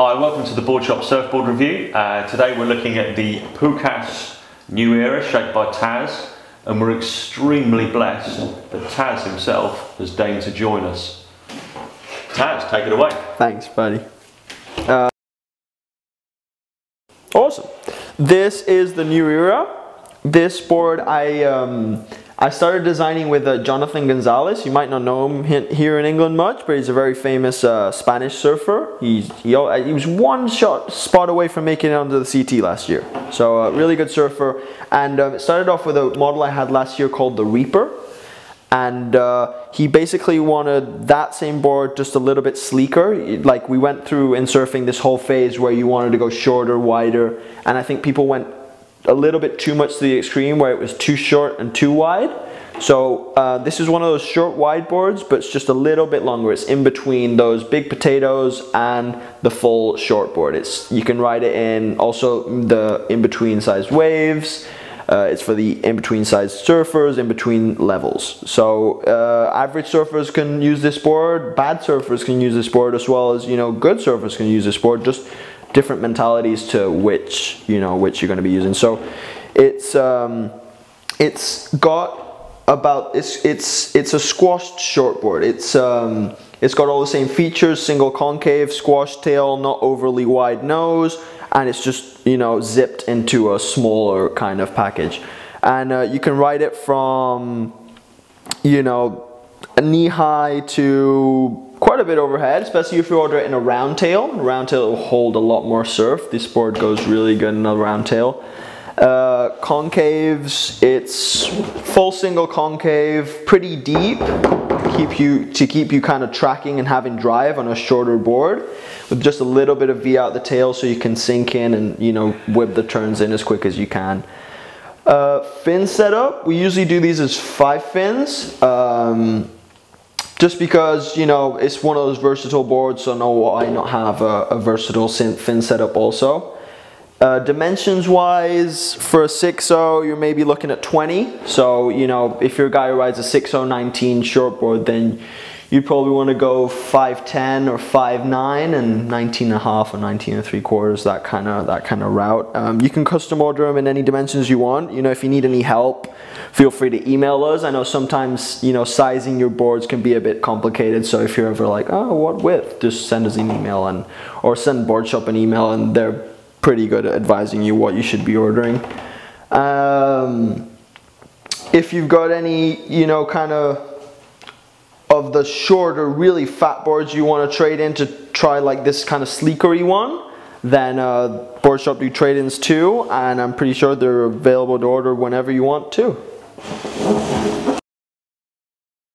Hi, welcome to the Board Shop Surfboard review. Today we're looking at the Pukas New Era shaped by Taz, and we're extremely blessed that Taz himself has deigned to join us. Taz, take it away. Thanks, buddy. Awesome. This is the New Era. This board I started designing with Jonathan Gonzalez. You might not know him here in England much, but he's a very famous Spanish surfer. He was one spot away from making it onto the CT last year. So a really good surfer. And it started off with a model I had last year called the Reaper. And he basically wanted that same board just a little bit sleeker. Like, we went through in surfing this whole phase where you wanted to go shorter, wider, and I think people went a little bit too much to the extreme where it was too short and too wide. So this is one of those short wide boards, but it's just a little bit longer. It's in between those big potatoes and the full short board. You can ride it in also the in-between sized waves. It's for the in-between sized surfers, in between levels. So average surfers can use this board, bad surfers can use this board, as well as, you know, good surfers can use this board. Just different mentalities to which you're going to be using. So it's got about it's a squashed shortboard. It's got all the same features: single concave, squash tail, not overly wide nose, and it's just, you know, zipped into a smaller kind of package. And you can ride it from, you know, a knee high to quite a bit overhead, especially if you order it in a round tail. A round tail will hold a lot more surf. This board goes really good in a round tail. Concaves, it's full single concave, pretty deep, to keep you kind of tracking and having drive on a shorter board, with just a little bit of V out the tail so you can sink in and, you know, whip the turns in as quick as you can. Fin setup, we usually do these as 5 fins. Just because, you know, it's one of those versatile boards, so no, why not have a versatile fin setup also. Dimensions wise, for a 6.0 you're maybe looking at 20. So, you know, if you're a guy who rides a 6.0 19 shortboard, then you'd probably want to go 5'10 or 5'9 and 19.5 or 19.75, that kind of route. You can custom order them in any dimensions you want. You know, if you need any help, feel free to email us. I know sometimes, you know, sizing your boards can be a bit complicated, so if you're ever like, oh, what width, just send us an email, or send Board Shop an email, and they're pretty good at advising you what you should be ordering. If you've got any, you know, kind of the shorter, really fat boards you want to trade in to try like this kind of sleekery one, then Board Shop do trade-ins too, and I'm pretty sure they're available to order whenever you want to.